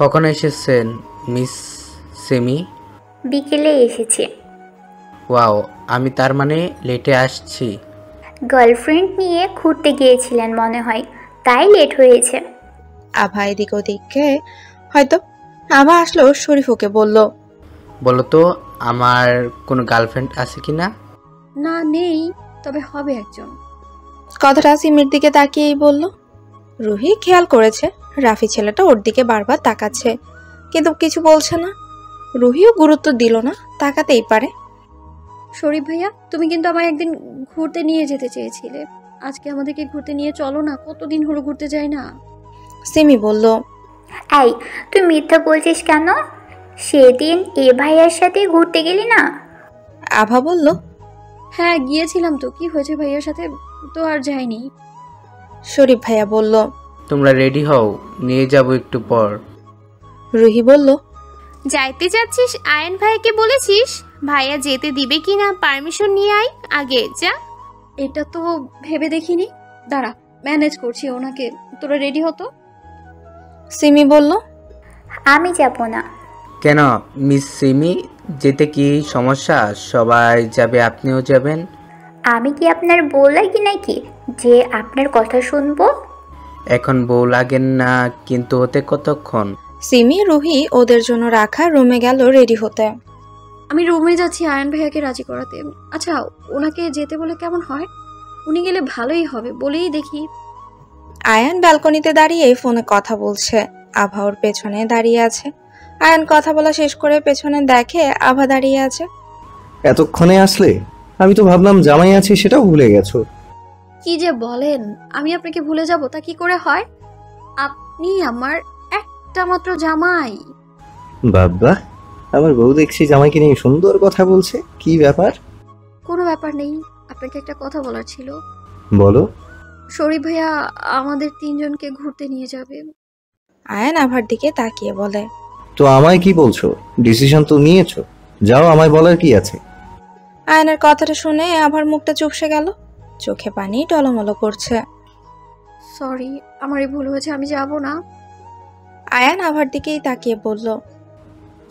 কখন এসেছেন miss semi? বিকেলে এসেছে। ওয়াও, আমি তার মানে লেটে আসছি। গার্লফ্রেন্ড নিয়ে ঘুরতে গিয়েছিলেন মনে হয়, তাই লেট হয়েছে। আভা এদিক ওদিকে হয়তো। আভা আসলো, শরীফ ওকে বলল, বলো তো আমার কোনো গার্লফ্রেন্ড আছে কি না? না নেই, তবে হবে একজন। কথাটা সিমির দিকে তাকিয়েই বলল। রুহি খেয়াল করেছে রাফি ছেলেটা ওর দিকে বারবার তাকাচ্ছে, কিন্তু কিছু বলছে না। রুহিও গুরুত্ব দিল না, তাকাতেই পারে। শরীফ ভাইয়া, তুমি কিন্তু আমায় একদিন ঘুরতে নিয়ে যেতে চেয়েছিলে। আজকে আমাদেরকে ঘুরতে নিয়ে চলো না, কতদিন হলো ঘুরতে যাই না। সিমি বলল, এই, তুই মিথ্যা বলছিস কেন? সেদিন এ ভাইয়ার সাথে ঘুরতে গেলি না? আভা বলল, হ্যাঁ গিয়েছিলাম তো, কি হয়েছে ভাইয়ার সাথে? তো আর যাইনি। শরীফ ভাইয়া বলল। তোমরা রেডি হও, নিয়ে যাব একটু পর। রুহি বলল, যাইতে যাচ্ছিস আয়ন ভাইকে বলেছিস? ভাইয়া যেতে দিবে কিনা পারমিশন নিয়ে আয় আগে যা। এটা তো ভেবে দেখিনি, দাঁড়া ম্যানেজ করছি ওনাকে। তোরা রেডি হতো। সিমি বলল, আমি যাব না। কেন মিস সেমি, যেতে কি সমস্যা? সবাই যাবে, আপনিও যাবেন। আমি কি আপনার বউ লাগি নাকি যে আপনার কথা শুনবো? এখন বউ লাগেন না, কিন্তু হতে কতক্ষণ? সিমি রুহি ওদের জন্য রাখা রুমে গেল রেডি হতে। আমি রুমে যাচ্ছি আয়ন ভাইয়াকে রাজি করাতে। আচ্ছা, ওনাকে যেতে বলে কেমন হয়? উনি গেলে ভালোই হবে, বলেই দেখি। আয়ান ব্যালকনিতে দাঁড়িয়ে ফোনে কথা বলছে। আভা ওর পেছনে দাঁড়িয়ে আছে। আয়ান কথা বলা শেষ করে পেছনে দেখে আভা দাঁড়িয়ে আছে। এতক্ষণে আসলে? আমি তো ভাবলাম জামাই আছি, সেটাও ভুলে গেছো। কি যে বলেন, আমি আপনাকে ভুলে যাব তা কি করে হয়? আপনি আমার একটা মাত্র জামাই। বাবা, আমার বউ দেখছি জামাইকে নিয়ে সুন্দর কথা বলছে, কি ব্যাপার? কোনো ব্যাপার নেই, আপনাকে একটা কথা বলার ছিল। বলো। শরীফ ভাইয়া আমাদের তিনজনকে ঘুরতে নিয়ে যাবে। আয়ান আভার দিকে তাকিয়ে বলে, তো আমায় কি বলছো? ডিসিশন তো নিয়েছো, যাও, আমায় বলার কি আছে? আয়ানের কথাটা শুনে আভার মুখটা চুপসে গেল, চোখে পানি টলমলো করছে। সরি, আমারই ভুল হয়েছে, আমি যাব না। আয়ান আভার দিকেই তাকিয়ে বলল।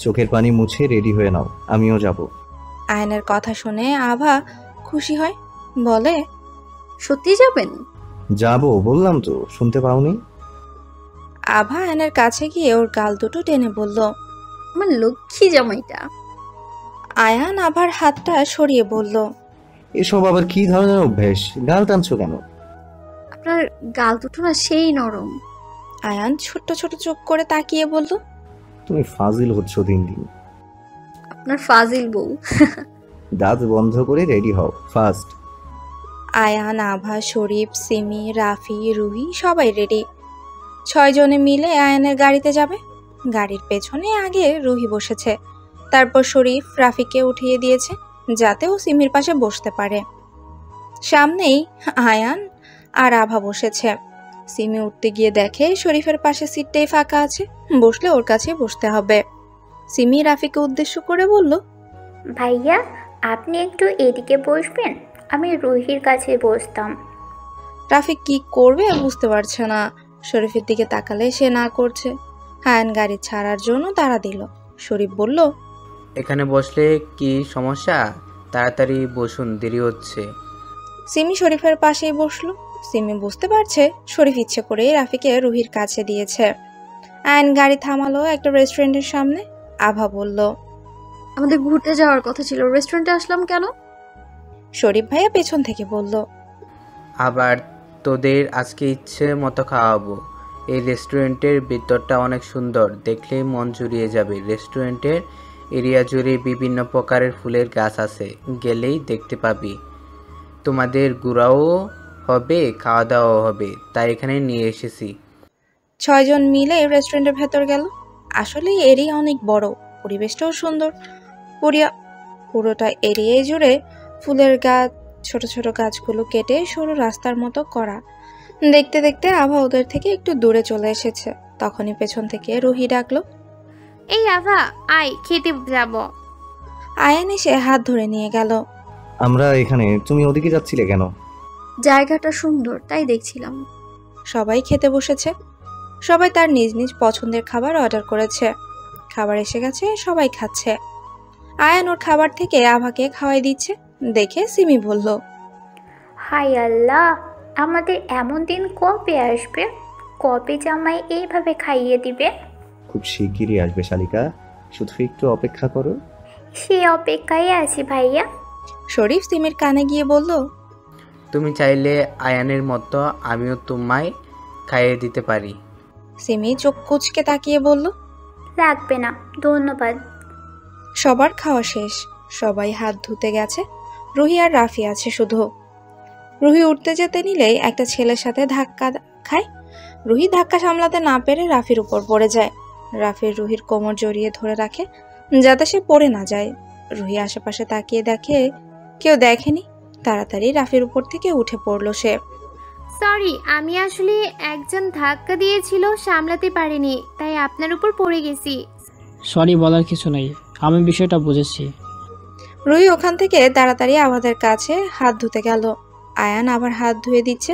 চোখের পানি মুছে রেডি হয়ে নাও, আমিও যাব। আয়ানের কথা শুনে আভা খুশি হয়, বলে, সত্যি যাবেন? যাবো বললাম তো, শুনতে পাওনি? আভা আয়ানের কাছে গিয়ে ওর গাল দুটো টেনে বলল। আমার লক্ষ্মী জামাইটা। আয়ান আভার হাতটা সরিয়ে বলল, এসব আবার কি ধরনের অভ্যেস? গাল টানছো কেন? আপনার গাল দুটো না সেই নরম। আয়ান ছোট্ট ছোট চোখ করে তাকিয়ে বলল, তুমি ফাজিল হচ্ছ দিন দিন। আপনার ফাজিল বউ। দাঁত বন্ধ করে রেডি হও ফাস্ট। আয়ান, আভা, শরীফ, সিমি, রাফি, রুহি সবাই রেডি। 6 জনে মিলে আয়ানের গাড়িতে যাবে। গাড়ির পেছনে আগে রুহি বসেছে, তারপর শরীফ রাফিকে উঠিয়ে দিয়েছে যাতে ও সিমির পাশে বসতে পারে। সামনেই আয়ান আর আভা বসেছে। সিমি উঠতে গিয়ে দেখে শরীফের পাশে সিটটাই ফাঁকা আছে, বসলে ওর কাছে বসতে হবে। সিমি রাফিকে উদ্দেশ্য করে বলল, ভাইয়া, আপনি একটু এদিকে বসবেন, আমি রুহির কাছে বসতাম। রাফি কি করবে বুঝতে পারছে না। শরীফের দিকে তাকালে সে না করছে। আয়ান গাড়ি ছাড়ার জন্য তাড়া দিল। শরীফ বলল, এখানে বসলে কি সমস্যা? তাড়াতাড়ি বসুন, দেরি হচ্ছে। সিমি শরীফের পাশেই বসলো। সিমি বুঝতে পারছে শরীফ ইচ্ছে করে রাফিকে রুহির কাছে দিয়েছে। আয়ান গাড়ি থামালো একটা রেস্টুরেন্টের সামনে। আভা বলল, আমাদের ঘুরতে যাওয়ার কথা ছিল, রেস্টুরেন্টে আসলাম কেন? শরীফ ভাইয়া পেছন থেকে বলল, আবার তোদের আজকে ইচ্ছে মতো খাওয়াবো। এই রেস্টুরেন্টের ভিতরটা অনেক সুন্দর, দেখলেই মন জুড়িয়ে যাবে। রেস্টুরেন্টের এরিয়া জুড়ে বিভিন্ন প্রকারের ফুলের গাছ আছে, গেলেই দেখতে পাবি। তোমাদের ঘোরাও হবে, খাওয়া দাওয়াও হবে, তাই এখানে নিয়ে এসেছি। 6 জন মিলে রেস্টুরেন্টের ভেতর গেল। আসলে এরিয়া অনেক বড়, পরিবেশটাও সুন্দর। পুরোটা এরিয়া জুড়ে ফুলের গাছ, ছোট ছোট গাছগুলো কেটে সরু রাস্তার মতো করা। দেখতে দেখতে আভা ওদের থেকে একটু দূরে চলে এসেছে। তখনই পেছন থেকে রুহি ডাকলো, এই আভা, আয় খেতে যাব। আয়ান এসে হাত ধরে নিয়ে গেল। আমরা এখানে, তুমি ওদিকে যাচ্ছিলে কেন? জায়গাটা সুন্দর তাই দেখছিলাম। সবাই খেতে বসেছে। সবাই তার নিজ নিজ পছন্দের খাবার অর্ডার করেছে। খাবার এসে গেছে, সবাই খাচ্ছে। আয়ান ওর খাবার থেকে আভাকে খাওয়াই দিচ্ছে দেখে সিমি বলল, হাই আল্লাহ, আমাদের এমন দিন কবে আসবে? কবে জামাই এইভাবে খাইয়ে দিবে? খুব শিগগিরই আসবে শালিকা, শুধু একটু অপেক্ষা করো। সে অপেক্ষায় আছি ভাইয়া। শরীফ সিমির কানে গিয়ে বলল, তুমি চাইলে আয়ানের মতো আমিও তোমায় খাইয়ে দিতে পারি। সিমি চোখ কুচকে তাকিয়ে বলল, লাগবে না, ধন্যবাদ। সবার খাওয়া শেষ, সবাই হাত ধুতে গেছে। রুহি আর রাফি আছে শুধু। রুহি উঠতে যেতে নিলেই একটা ছেলের সাথে ধাক্কা খায়। রুহি ধাক্কা সামলাতে না পেরে রাফির উপর পড়ে যায়। রাফির রুহির কোমর জড়িয়ে ধরে রাখে যাতে সে পড়ে না যায়। রুহি আশেপাশে তাকিয়ে দেখে কেউ দেখেনি। তাড়াতাড়ি রাফির উপর থেকে উঠে পড়ল সে। সরি, আমি আসলে একজন ধাক্কা দিয়েছিল, সামলাতে পারিনি, তাই আপনার উপর পড়ে গেছি। সরি বলার কিছু নেই, আমি বিষয়টা বুঝেছি। রুহি ওখান থেকে তাড়াতাড়ি আবাদের কাছে হাত ধুতে গেল। আয়ান আবার হাত ধুয়ে দিচ্ছে,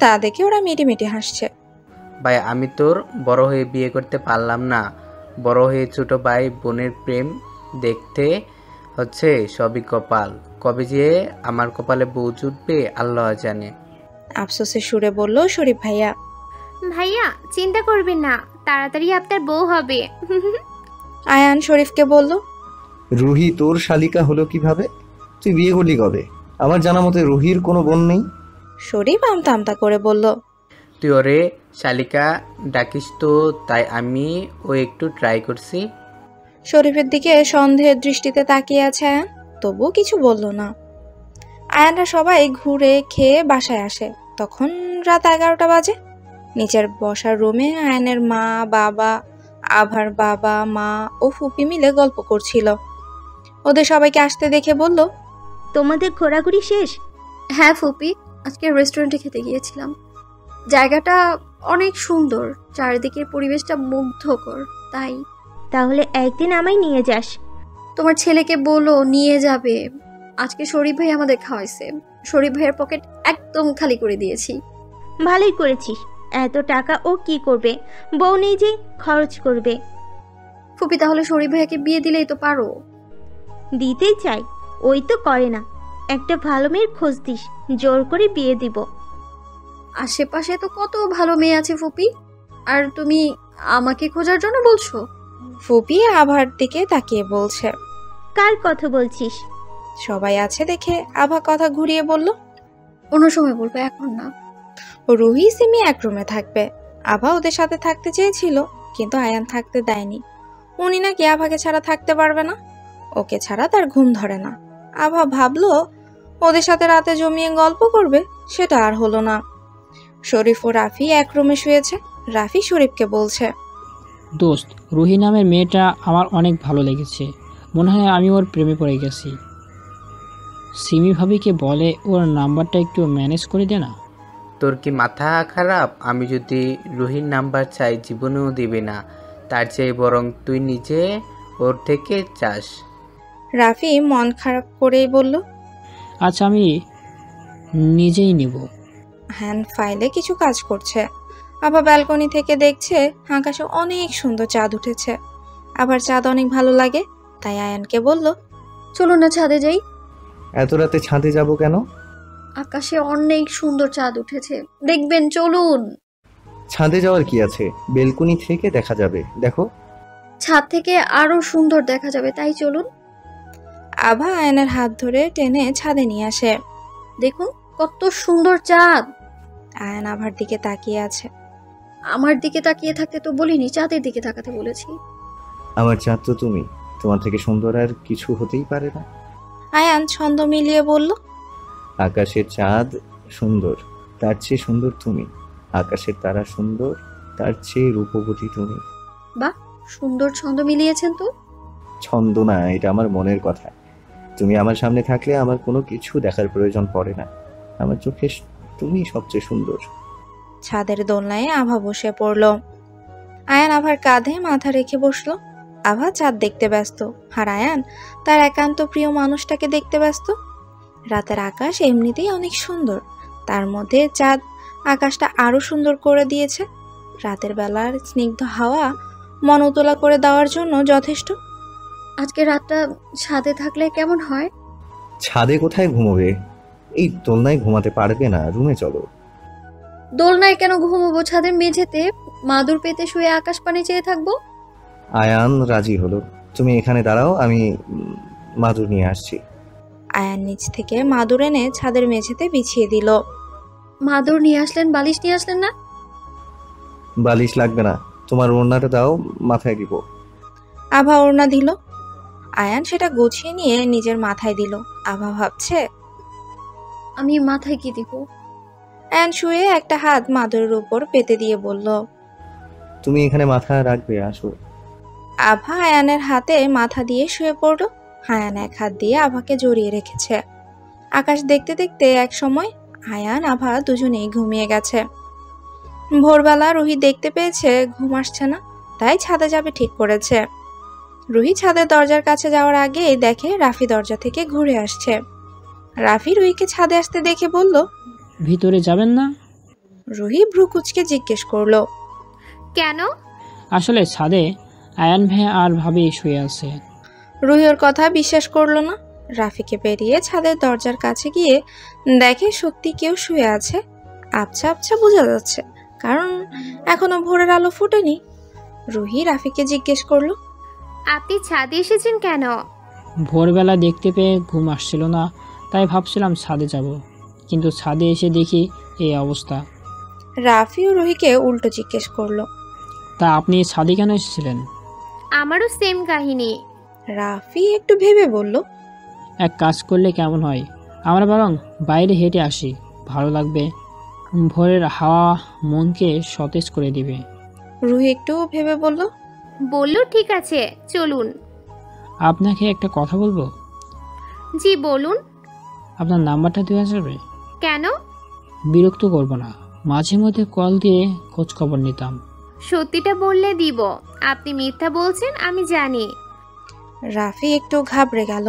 তা দেখে ওরা মিটিমিটি হাসছে। ভাই, আমি তোর বড় হয়ে বিয়ে করতে পারলাম না। বড় হয়ে ছোট ভাই বোনের প্রেম দেখতে হচ্ছে সবই কপাল। কবে যে আমার কপালে বউ জুটবে আল্লাহ জানে। আফসোসের সুরে বলল শরীফ ভাইয়া। ভাইয়া চিন্তা করবেন না, তাড়াতাড়ি আপনার বউ হবে। আয়ান শরীফকে বলল, রুহি তোর শালিকা হলো কিভাবে? তুই বিয়ে করলি কবে? আমার জানা মতে রুহির কোনো বোন নেই। শরীফ আমতা আমতা করে বলল, তুই ওরে শালিকা ডাকিস তো, তাই আমি একটু ট্রাই করছি। শরীফের দিকে সন্দেহের দৃষ্টিতে তাকিয়ে আছে আয়ান, তবু কিছু বলল না। আয়ানরা সবাই ঘুরে খেয়ে বাসায় আসে। তখন রাত 11টা বাজে। নিচের বসার রুমে আয়ানের মা, বাবা, আভার বাবা, মা ও ফুপি মিলে গল্প করছিল। ওদের সবাইকে আসতে দেখে বলল, তোমাদের ঘোরাঘুরি শেষ? হ্যাঁ ফুপি, আজকে রেস্টুরেন্টে খেতে গিয়েছিলাম। জায়গাটা অনেক সুন্দর, চারিদিকের পরিবেশটা মুগ্ধকর। তাই তাহলে একদিন আমায় নিয়ে যাস। তোমার ছেলেকে বলো নিয়ে যাবে। আজকে শরীফ ভাই আমাদের খাওয়াইছে। শরীফ ভাইয়ের পকেট একদম খালি করে দিয়েছি। ভালোই করেছিস। এত টাকা ও কি করবে? বউ নেই যে খরচ করবে। ফুপি, তাহলে শরীফ ভাইয়াকে বিয়ে দিলেই তো পারো। দিতেই চাই, ওই তো করে না। একটা ভালো মেয়ের খোঁজ দিস, জোর করে বিয়ে দিব। আশেপাশে তো কত ভালো মেয়ে আছে ফুপি, আর তুমি আমাকে খোঁজার জন্য বলছো? ফুপি আভার দিকে তাকিয়ে বলছে। কার কথা বলছিস? সবাই আছে দেখে আভা কথা ঘুরিয়ে বলল, অন্য সময় বলবো, এখন না। রুহি সিমি এক রুমে থাকবে। আভা ওদের সাথে থাকতে চেয়েছিল, কিন্তু আয়ান থাকতে দেয়নি। উনি নাকি আভাকে ছাড়া থাকতে পারবে না, ওকে ছাড়া তার ঘুম ধরে না। আভা ভাবলো ওদের সাথে রাতে জমিয়ে গল্প করবে, সেটা আর হলো না। শরীফ ও রাফি এক রুমে শুয়েছে। রাফি শরীফকে বলছে, দোস্ত, রুহি নামের মেয়েটা আমার অনেক ভালো লেগেছে। মনে হয় আমি ওর প্রেমে পড়ে গেছি। সিমি ভাবিকে বলে ওর নাম্বারটা একটু ম্যানেজ করে দে না। তোর কি মাথা খারাপ? আমি যদি রুহির নাম্বার চাই জীবনেও দিবি না, তার চেয়ে বরং তুই নিজে ওর থেকে চাস। রাফি মন খারাপ করেই বলল, আচ্ছা, আমি নিজেই নেব। হ্যান্ড ফাইলে কিছু কাজ করছে। আবার ব্যালকনি থেকে দেখছে আকাশে অনেক সুন্দর চাঁদ উঠেছে। আবার চাঁদ অনেক ভালো লাগে, তাই আয়ানকে বলল, চলো না ছাদে যাই। এত রাতে ছাদে যাব কেন? আকাশে অনেক সুন্দর চাঁদ উঠেছে, দেখবেন, চলুন। ছাদে যাওয়ার কি আছে? বেলকনি থেকে দেখা যাবে, দেখো। ছাদ থেকে আরো সুন্দর দেখা যাবে, তাই চলুন। আভা আয়ানের হাত ধরে টেনে ছাদে নিয়ে আসে। দেখুন কত সুন্দর চাঁদ। আয়ান আভার দিকে তাকিয়ে আছে। আমার দিকে তাকিয়ে থাকতে তো বলিনি, চাঁদের দিকে তাকাতে বলেছি। আমার চাঁদ তো তুমি, তোমার থেকে সুন্দর আর কিছু হতেই পারে না। আয়ান ছন্দ মিলিয়ে বলল, আকাশের চাঁদ সুন্দর, তার চেয়ে সুন্দর তুমি। আকাশের তারা সুন্দর, তার চেয়ে রূপবতী তুমি। বাহ, সুন্দর ছন্দ মিলিয়েছেন তো। ছন্দ না, এটা আমার মনের কথা। তুমি আমার সামনে থাকলে আমার কোনো কিছু দেখার প্রয়োজন পড়ে না। আমার চোখে তুমি সবচেয়ে সুন্দর। ছাদের দোলনায় আভা বসে পড়ল। আয়ান আভার কাঁধে মাথা রেখে বসলো। আভা চাঁদ দেখতে ব্যস্ত, আর আয়ান তার একান্ত প্রিয় মানুষটাকে দেখতে ব্যস্ত। রাতের আকাশ এমনিতেই অনেক সুন্দর, তার মধ্যে চাঁদ আকাশটা আরো সুন্দর করে দিয়েছে। রাতের বেলার স্নিগ্ধ হাওয়া মন উতলা করে দেওয়ার জন্য যথেষ্ট। আজকে রাতটা ছাদে থাকলে কেমন হয়? ছাদে কোথায় ঘুমোবে? এই দোলনায় ঘুমাতে পারবে না, রুমে চলো। দোলনায় কেন ঘুমোবো? ছাদের মেঝেতে মাদুর পেতে শুয়ে আকাশ পানে চেয়ে থাকবো। আয়ান রাজি হলো। তুমি এখানে দাঁড়াও, আমি মাদুর নিয়ে আসছি। আয়ান নিচ থেকে মাদুর এনে ছাদের মেঝেতে বিছিয়ে দিল। মাদুর নিয়ে আসলেন, বালিশ নিয়ে আসলেন না? বালিশ লাগবে না, তোমার ওড়নাটা দাও, মাথায় দিব। আভা ওড়না দিল। আয়ান সেটা গুছিয়ে নিয়ে নিজের মাথায় দিল। আভা ভাবছে, আমি মাথায় কি দিব? আয়ান শুয়ে একটা হাত মাদুরের উপর পেতে দিয়ে বলল, তুমি এখানে মাথা রাখবে, আসো। আভা আয়ানের হাতে মাথা দিয়ে শুয়ে পড়ল। আয়ান এক হাত দিয়ে আভাকে জড়িয়ে রেখেছে। আকাশ দেখতে দেখতে এক সময় আয়ান আভা দুজনেই ঘুমিয়ে গেছে। ভোরবেলা রুহি দেখতে পেয়েছে ঘুম আসছে না, তাই ছাদে যাবে ঠিক করেছে। রুহি ছাদের দরজার কাছে যাওয়ার আগেই দেখে রাফি দরজা থেকে ঘুরে আসছে। রাফি রুহিকে ছাদে আসতে দেখে বলল, ভিতরে যাবেন না? রুহি ভ্রু কুচকে জিজ্ঞেস করলো, কেন? আসলে ছাদে আয়ান ভাই আর ভাবি শুয়ে আছে। রুহি ওর কথা বিশ্বাস করলো না। রাফিকে পেরিয়ে ছাদের দরজার কাছে গিয়ে দেখে সত্যি কেউ শুয়ে আছে। আবছা আবছা বোঝা যাচ্ছে, কারণ এখনো ভোরের আলো ফুটেনি। রুহি রাফিকে জিজ্ঞেস করলো, আপনি ছাদে এসেছেন কেন? ভোরবেলা দেখতে পেয়ে ঘুম আসছিল না, তাই ভাবছিলাম ছাদে যাব, কিন্তু ছাদে এসে দেখি এই অবস্থা। রাফি ও রুহিকে উল্টো জিজ্ঞেস করলো, তা আপনি ছাদে কেন এসেছিলেন? আমারও সেম কাহিনী। রাফি একটু ভেবে বলল, এক কাজ করলে কেমন হয়, আমরা বরং বাইরে হেঁটে আসি, ভালো লাগবে। ভোরের হাওয়া মনকে সতেজ করে দিবে। রুহি একটু ভেবে বলল, ঠিক আছে, চলুন। আপনাকে একটা কথা বলবো? জি বলুন। আপনার নাম্বারটা দেওয়া যাবে? কেন? বিরক্ত করব না, মাঝে মধ্যে কল দিয়ে খোঁজ খবর নিতাম। সত্যিটা বললে দিব। আপনি মিথ্যা বলছেন আমি জানি। রাফি একটু ঘাবড়ে গেল।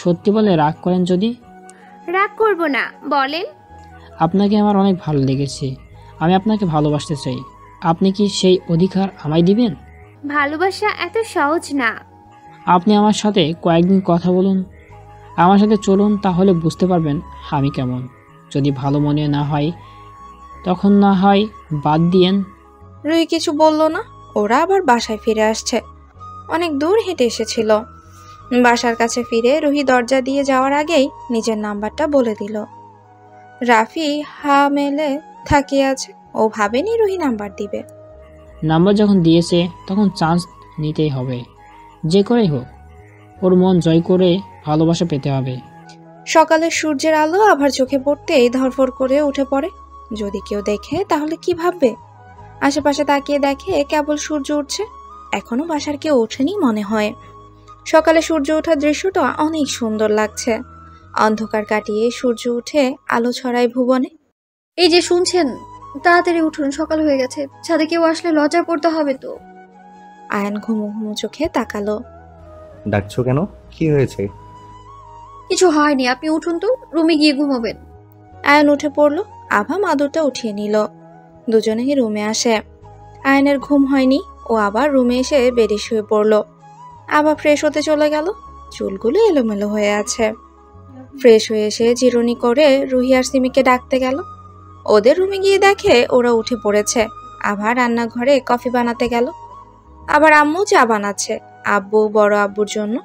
সত্যি বলে রাগ করেন যদি? রাগ করব না, বলেন। আপনাকে আমার অনেক ভালো লেগেছে, আমি আপনাকে ভালোবাসতে চাই। আপনি কি সেই অধিকার আমায় দিবেন? ভালোবাসা এত সহজ না। আপনি আমার সাথে কয়েকদিন কথা বলুন, আমার সাথে চলুন, তাহলে বুঝতে পারবেন আমি কেমন। যদি ভালো মনে না হয় তখন না হয় বাদ দিয়েন। রুহি কিছু বলল না। ওরা আবার বাসায় ফিরে আসছে। অনেক দূর হেঁটে এসেছিল। বাসার কাছে ফিরে রুহি দরজা দিয়ে যাওয়ার আগেই নিজের নাম্বারটা বলে দিল। রাফি হা মেলে তাকিয়ে আছে। ও ভাবেনি রুহি নাম্বার দিবে। নাম্বার যখন দিয়েছে তখন চান্স নিতেই হবে, যে করেই হোক। ওর মন জয় করে ভালোবাসা পেতে হবে। সকালে সূর্যের আলো আবার চোখে পড়তেই ধরফর করে উঠে পড়ে। যদি কেউ দেখে তাহলে কি ভাববে? আশেপাশে তাকিয়ে দেখে কেবল সূর্য উঠছে। এখনো বাসার কেউ ওঠেনি মনে হয়। সকালে সূর্য ওঠার দৃশ্যটা অনেক সুন্দর লাগছে। অন্ধকার কাটিয়ে সূর্য উঠে আলো ছড়ায় ভুবনে। এই যে শুনছেন, তাড়াতাড়ি উঠুন, সকাল হয়ে গেছে। ছাদে কেউ আসলে লজ্জা পড়তে হবে তো। আয়ান ঘুমো ঘুমো চোখে তাকালো। ডাকছো কেন? কি হয়েছে? কিছু হয়নি, আপনি উঠুন তো, রুমে গিয়ে ঘুমাবেন। আয়ান উঠে পড়লো। আভা মাদুরটা উঠিয়ে নিল। দুজনেই রুমে আসে। আয়ানের ঘুম হয়নি। ও আবার রুমে এসে বেডে শুয়ে পড়লো। আভা ফ্রেশ হতে চলে গেল। চুলগুলো এলোমেলো হয়ে আছে। ফ্রেশ হয়ে এসে জিরুনি করে রুহি আর সিমিকে ডাকতে গেল। ওদের রুমে গিয়ে দেখে ওরা উঠে পড়েছে। আভা রান্নাঘরে কফি বানাতে গেল। আবার আম্মু চা বানাচ্ছে, আব্বু বড় আব্বুর জন্য।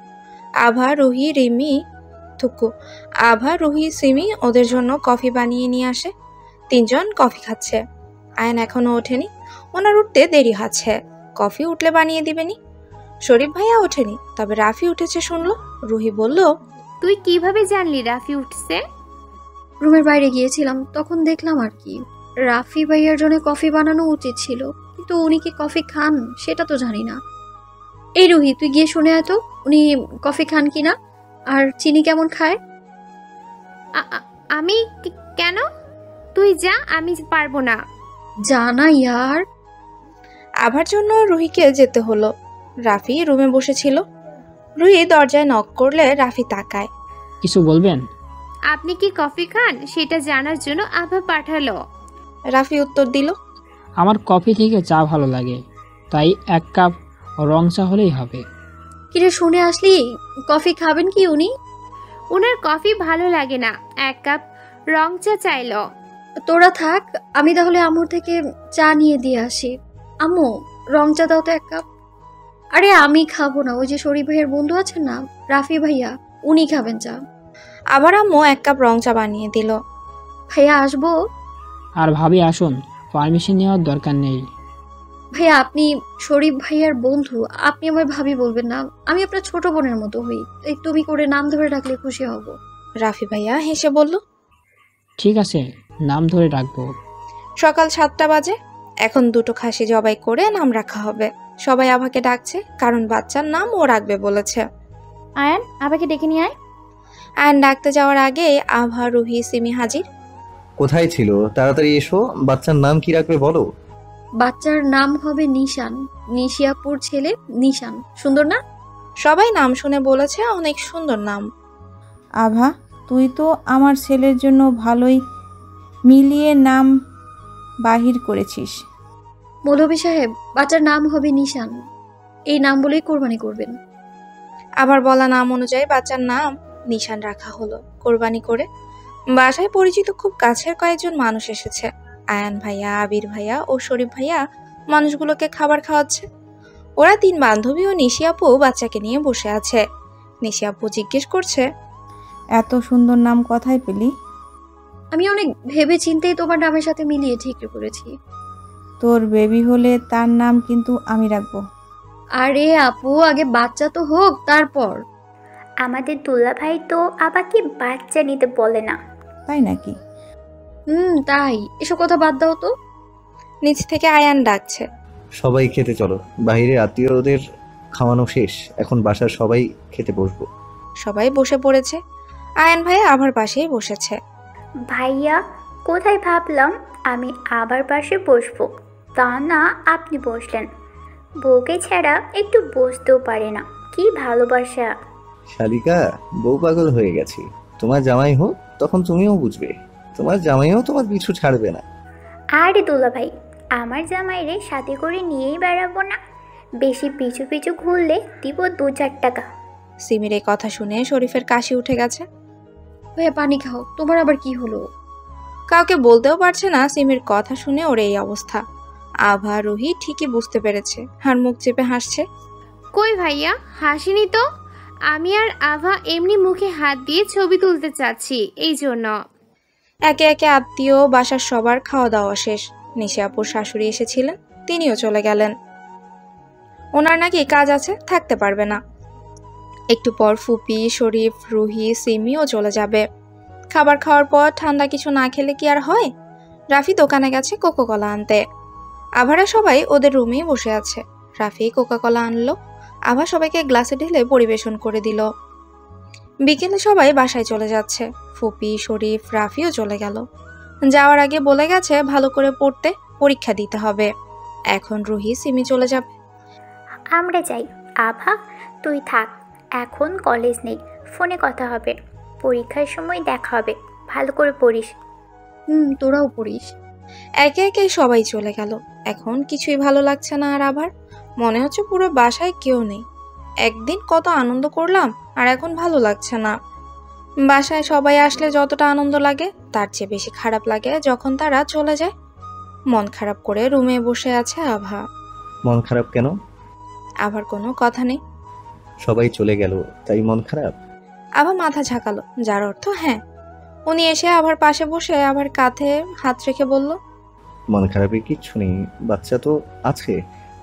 আভা রুহি সিমি ওদের জন্য কফি বানিয়ে নিয়ে আসে। তিনজন কফি খাচ্ছে। আয়ান এখনো ওঠেনি। ওনার উঠতে দেরি হচ্ছে। কফি উঠলে বানিয়ে দিবেনি। শরীফ ভাইয়া ওঠেনি, তবে রাফি উঠেছে শুনলো। রুহি বলল, তুই কিভাবে জানলি রাফি উঠছে? রুমের বাইরে গিয়েছিলাম, তখন দেখলাম আর কি। রাফি ভাইয়ার জন্য কফি বানানো উচিত ছিল, কিন্তু উনি কি কফি খান সেটা তো জানি না। এই রুহি, তুই গিয়ে শুনে আয় তো, উনি কফি খান কিনা, আর চিনি কেমন খায়। আমি কেন? তুই যা, আমি পারবো না। জানা ইয়ার। আভার জন্য রুহিকে যেতে হলো। রাফি রুমে বসেছিল। রুহি দরজায় নক করলে রাফি তাকায়। কিছু বলবেন? আপনি কি কফি খান সেটা জানার জন্য আভা পাঠালো। রাফি উত্তর দিল, আমার কফি থেকে চা ভালো লাগে, তাই 1 কাপ রং চা হলেই হবে। কিরে শুনে আসলি, কফি খাবেন কি উনি? ওনার কফি ভালো লাগে না, 1 কাপ রং চা চাইলো। তোরা থাক, আমি তাহলে আম্মুর থেকে চা নিয়ে দিয়ে আসি। আম্মু, রং চা দাও তো 1 কাপ। আরে আমি খাবো না, ওই যে শরীফ ভাইয়ের বন্ধু আছেন না, রাফি ভাইয়া, উনি খাবেন চা। আবার আম্মু 1 কাপ রং চা বানিয়ে দিল। ভাইয়া আসবো? আর ভাবি আসুন, পারমিশন নেওয়ার দরকার নেই। ভাইয়া আপনি শরীফ ভাইয়ার বন্ধু, আপনি আমায় ভাবি বলবেন না, আমি আপনার ছোট বোনের মতো হই, এই তুমি করে নাম ধরে ডাকলে খুশি হব। রাফি ভাইয়া হেসে বলল, ঠিক আছে, নাম ধরে ডাকবো। সকাল 7টা বাজে। এখন 2টো খাসি জবাই করে নাম রাখা হবে। সবাই আভাকে ডাকছে, কারণ বাচ্চার নাম ও রাখবে বলেছে। আয়ান, আবাকে ডেকে নিয়ে আয়। আয়ন ডাকতে যাওয়ার আগেই আভা, রুহি, সিমি হাজির। কোথায় ছিল? তাড়াতাড়ি এসো। বাচ্চার নাম কি রাখবে বলো? বাচ্চার নাম হবে নিশান, নিশিয়াপুর ছেলে নিশান। সুন্দর না? সবাই নাম শুনে বলেছে অনেক সুন্দর নাম। আভা, তুই তো আমার ছেলের জন্য ভালোই মিলিয়ে নাম বাহির করেছিস। মৌলভী সাহেব, বাচ্চার নাম হবে নিশান, এই নাম বলেই কোরবানি করবেন। আবার বলা নাম অনুযায়ী বাচ্চার নাম নিশান রাখা হলো কোরবানি করে। বাসায় পরিচিত খুব কাছের কয়েকজন মানুষ এসেছে। আয়ান ভাইয়া, আবির ভাইয়া ও শরীফ ভাইয়া মানুষগুলোকে খাবার খাওয়াচ্ছে। ওরা 3 বান্ধবী ও নিশি আপু বাচ্চাকে নিয়ে বসে আছে। নিশি আপু জিজ্ঞেস করছে, এত সুন্দর নাম কোথায় পেলি? আমি অনেক ভেবে চিন্তেই তোমার নামের সাথে মিলিয়ে ঠিক করেছি। তোর বেবি হলে তার নাম কিন্তু আমি রাখবো। আরে আপু, আগে বাচ্চা তো হোক তারপর। আমাদের দুল্লা ভাই তো আবাকে বাচ্চা নিতে বলে না। তাই নাকি? তাই, এসব কথা বাদ দাও তো। নিচ থেকে আয়ান ডাকছে, সবাই খেতে চলো। বাইরের আত্মীয়দের খাওয়ানো শেষ, এখন বাসার সবাই খেতে বসবো। সবাই বসে পড়েছে। আয়ান ভাইয়া আবার পাশেই বসেছে। ভাইয়া, কোথায় ভাবলাম আমি আবার পাশে বসবো, তা না আপনি বসলেন। বউকে ছাড়া একটু বসতেও পারে না, কি ভালোবাসা। শালিকা, বউ পাগল হয়ে গেছি। তোমার জামাই হোক, তখন তুমিও বুঝবে। তোমার জামাইও তোমার পিছু ছাড়বে না। আরে দুলা ভাই, আমার জামাইরে সাথে করে নিয়েই বেড়াবো না, বেশি পিছু পিছু ঘুরলে দিব 2-4 টাকা। সিমির এই কথা শুনে শরীফের কাশি উঠে গেছে। ভাইয়া পানি খাও, তোমার আবার কি হলো? কাউকে বলতেও পারছে না সিমির কথা শুনে ওর এই অবস্থা। আভা, রুহি ঠিকই বুঝতে পেরেছে, আর মুখ চেপে হাসছে। কই ভাইয়া, হাসিনি তো। আমি আর আভা এমনি মুখে হাত দিয়ে ছবি তুলতে চাচ্ছি, এই জন্য। একে একে আত্মীয় বাসার সবার খাওয়া দাওয়া শেষ। নিশি আপুর শাশুড়ি এসেছিলেন, তিনিও চলে গেলেন। ওনার নাকি কাজ আছে, থাকতে পারবে না। একটু পর ফুপি, শরীফ, রুহি, সিমিও চলে যাবে। খাবার খাওয়ার পর ঠান্ডা কিছু না খেলে কি আর হয়? রাফি দোকানে গেছে কোকো কলা আনতে। আভারা সবাই ওদের রুমেই বসে আছে। রাফি কোকা কলা আনলো, আভা সবাইকে গ্লাসে ঢেলে পরিবেশন করে দিল। বিকেলে সবাই বাসায় চলে যাচ্ছে। ফুপি, শরীফ, রাফিও চলে গেল। যাওয়ার আগে বলে গেছে ভালো করে পড়তে, পরীক্ষা দিতে হবে। এখন রুহি, সিমি চলে যাবে। আমরা যাই। আভা, তুই থাক, এখন কলেজ নেই, ফোনে কথা হবে, পরীক্ষার সময় দেখা হবে, ভালো করে পড়িস। তোরাও পড়িস। একে একে সবাই চলে গেল। এখন কিছুই ভালো লাগছে না আর আবার মনে হচ্ছে পুরো বাসায় কেউ নেই। একদিন কত আনন্দ করলাম, আর এখন ভালো লাগছে না। বাসায় সবাই আসলে যতটা আনন্দ লাগে, তার চেয়ে বেশি খারাপ লাগে যখন তারা চলে যায়। মন খারাপ করে রুমে বসে আছে আভা। মন খারাপ কেন? আভার কোনো কথা নেই। সবাই চলে গেল তাই মন খারাপ? আভা মাথা ঝাঁকালো, যার অর্থ হ্যাঁ। উনি এসে আভার পাশে বসে আভার কাঁধে হাত রেখে বলল, মন খারাপের কিচ্ছু নেই, বাচ্চা তো আছে,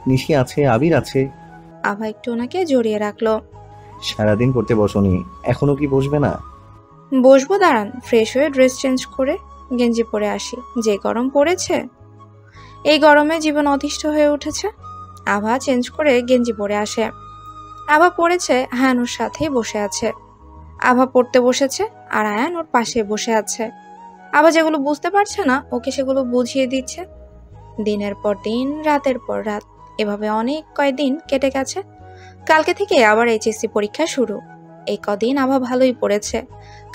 নিশি আছে, আবির আছে। আভা একটু ওনাকে জড়িয়ে রাখলো। সারাদিন পড়তে বসনি, এখনো কি বসবে না? বসবো, দাঁড়ান, ফ্রেশ হয়ে ড্রেস চেঞ্জ করে গেঞ্জি পরে আসি, যে গরম পড়েছে। এই গরমে জীবন অতিষ্ঠ হয়ে উঠেছে। আভা চেঞ্জ করে গেঞ্জি পরে আসে। আভা পড়েছে, আয়ান ওর সাথেই বসে আছে। আভা পড়তে বসেছে আর আয়ান ওর পাশে বসে আছে। আভা যেগুলো বুঝতে পারছে না ওকে সেগুলো বুঝিয়ে দিচ্ছে। দিনের পর দিন, রাতের পর রাত, এভাবে অনেক কয়দিন কেটে গেছে। কালকে থেকে আবার এইচএসসি পরীক্ষা শুরু। এই কদিন আভা ভালোই পড়েছে,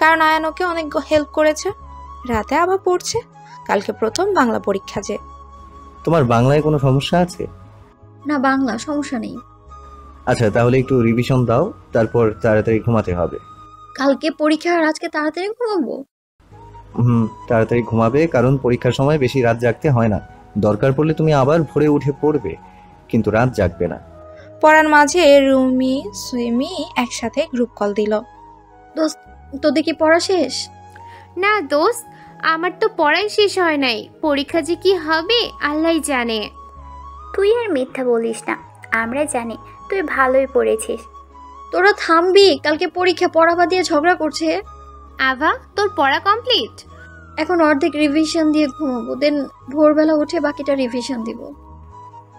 কারণ আয়ান ওকে অনেক হেল্প করেছে। রাতে আভা পড়ছে, কালকে প্রথম বাংলা পরীক্ষা যে। তোমার বাংলায় কোনো সমস্যা আছে? না, বাংলা সমস্যা নেই। আচ্ছা, তাহলে একটু রিভিশন দাও, তারপর তাড়াতাড়ি ঘুমাতে হবে। কালকে পরীক্ষা আর আজকে তাড়াতাড়ি ঘুমাবো? তাড়াতাড়ি ঘুমাবে, কারণ পরীক্ষার সময় বেশি রাত জাগতে হয় না। দরকার পড়লে তুমি আবার ভোরে উঠে পড়বে, কিন্তু রাত জাগবে না। পড়ার মাঝে রুমি সুমি একসাথে গ্রুপ কল দিল। দোস্ত, তোদের কি পড়া শেষ? না দোস্ত, আমার তো পড়াই শেষ হয় নাই। পরীক্ষা যে কি হবে আল্লাহই জানে। তুই আর মিথ্যা বলিস না, আমরা জানি তুই ভালোই পড়েছিস। তোরা থামবি? কালকে পরীক্ষা, পড়াবা দিয়ে ঝগড়া করছে। আভা, তোর পড়া কমপ্লিট? এখন অর্ধেক রিভিশন দিয়ে ঘুমাবো, দেন ভোরবেলা উঠে বাকিটা রিভিশন দিব।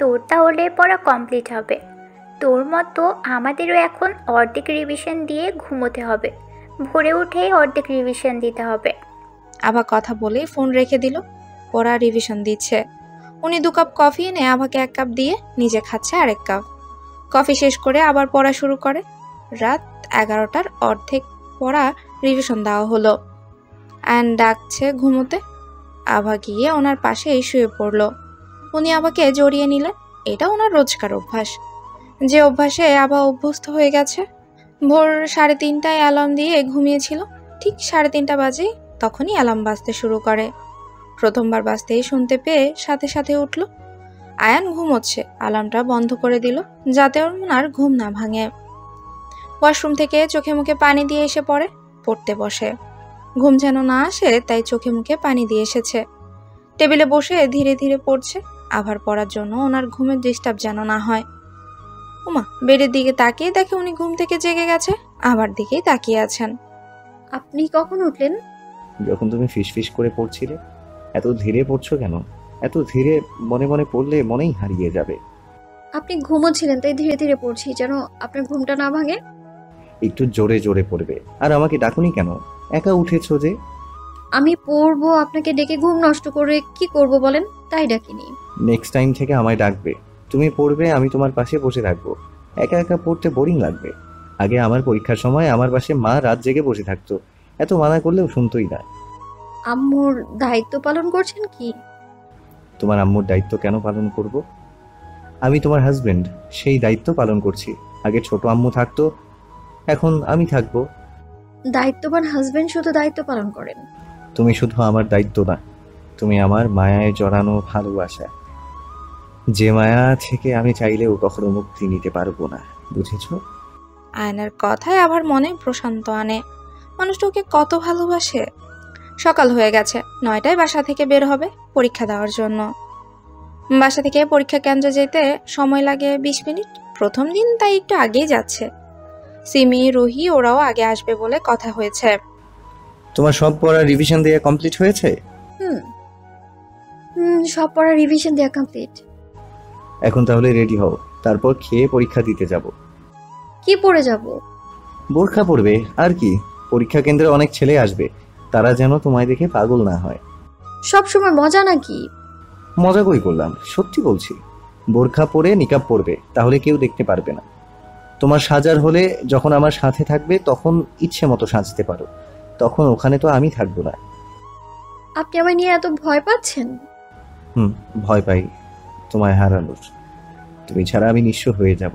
তোর তাহলে পড়া কমপ্লিট হবে। তোর মতো আমাদেরও এখন অর্ধেক রিভিশন দিয়ে ঘুমোতে হবে, ভোরে উঠেই অর্ধেক রিভিশন দিতে হবে। আভা কথা বলেই ফোন রেখে দিল। পড়া রিভিশন দিচ্ছে। উনি 2 কাপ কফি এনে আভাকে 1 কাপ দিয়ে নিজে খাচ্ছে আরেক কাপ। কফি শেষ করে আবার পড়া শুরু করে। রাত 11টার অর্ধেক পড়া রিভিশন দেওয়া হলো। আয়ন ডাকছে ঘুমোতে। আভা গিয়ে ওনার পাশেই শুয়ে পড়ল। উনি আভাকে জড়িয়ে নিলেন। এটা ওনার রোজকার অভ্যাস, যে অভ্যাসে আভা অভ্যস্ত হয়ে গেছে। ভোর 3:30টায় অ্যালার্ম দিয়ে ঘুমিয়েছিল। ঠিক 3:30 বাজে তখনই অ্যালার্ম বাজতে শুরু করে। প্রথমবার বাজতেই শুনতে পেয়ে সাথে সাথে উঠল। আয়ান ঘুমোচ্ছে, অ্যালার্মটা বন্ধ করে দিল যাতে ওনার ঘুম না ভাঙে। ওয়াশরুম থেকে চোখে মুখে পানি দিয়ে এসে পড়তে বসে। ঘুম যেন না আসে তাই চোখে মুখে পানি দিয়ে এসেছে। টেবিলে বসে ধীরে ধীরে পড়ছে। আবার পড়ার জন্য ওনার ঘুমের ডিস্টার্ব যেন না হয়। ওমা, বেডের দিকে তাকিয়ে দেখে উনি ঘুম থেকে জেগে গেছে, আবার দিকেই তাকিয়ে আছেন। আপনি কখন উঠলেন? যখন তুমি ফিসফিস করে পড়ছিলে। এত ধীরে পড়ছো কেন? এত ধীরে মনে মনে পড়লে মনেই হারিয়ে যাবে। আপনি ঘুমোচ্ছিলেন তাই ধীরে ধীরে পড়ছি, যেন আপনার ঘুমটা না ভাঙে। একটু জোরে জোরে পড়বে। আর আমাকে ডাকুনি কেন? একা উঠেছো যে। আমি পড়বো, আপনাকে ডেকে ঘুম নষ্ট করে কি করব বলেন, তাই ডাকিনি। নেক্সট টাইম থেকে আমায় ডাকবে। তুমি পড়বে, আমি তোমার পাশে বসে থাকবো। একা একা পড়তে বোরিং লাগবে। আগে আমার পরীক্ষার সময় আমার পাশে মা রাত জেগে বসে থাকতো, এত মানা করলেও শুনতোই না। আম্মুর দায়িত্ব পালন করছেন কি? তোমার আম্মুর দায়িত্ব কেন পালন করব? আমি তোমার হাজবেন্ড, সেই দায়িত্ব পালন করছি। আগে ছোট আম্মু থাকতো, এখন আমি থাকবো। দায়িত্ববান হাজবেন্ড শুধু দায়িত্ব পালন করেন। তুমি শুধু আমার দায়িত্ব না, তুমি আমার মায়ায় জড়ানো ভালোবাসা, যে মায়া থেকে আমি চাইলেও কখনো মুক্তি নিতে পারবো না। বুঝেছো? আয়নার কথায় আবার মনে প্রশান্ত আনে। মানুষটা ওকে কত ভালোবাসে। সকাল হয়ে গেছে। 9টায় বাসা থেকে বের হবে পরীক্ষা দেওয়ার জন্য। বাসা থেকে পরীক্ষা কেন্দ্রে যেতে সময় লাগে 20 মিনিট। প্রথম দিন তাই একটু আগেই যাচ্ছে। সিমি, রুহি ওরাও আগে আসবে বলে কথা হয়েছে। তোমার সব পড়া রিভিশন দিয়ে কমপ্লিট হয়েছে? সব পড়া রিভিশন দেওয়া কমপ্লিট। এখন তাহলে রেডি হও, তারপর খেয়ে পরীক্ষা দিতে যাব। কি পড়ে যাব? বোরখা পরবে আর কি। পরীক্ষা কেন্দ্রে অনেক ছেলে আসবে, তারা যেন তোমায় দেখে পাগল না হয়। সব সময় মজা নাকি? মজা কই করলাম, সত্যি বলছি। বোরখা পরে নিকাব পরবে, তাহলে কেউ দেখতে পারবে না। তোমার সাজার হলে যখন আমার সাথে থাকবে তখন ইচ্ছে মতো সাজতে পারো, তখন ওখানে তো আমি থাকবো না। আপনি আমায় নিয়ে এত ভয় পাচ্ছেন? ভয় পাই তোমায় হারানোর। তুমি ছাড়া আমি নিঃস্ব হয়ে যাব।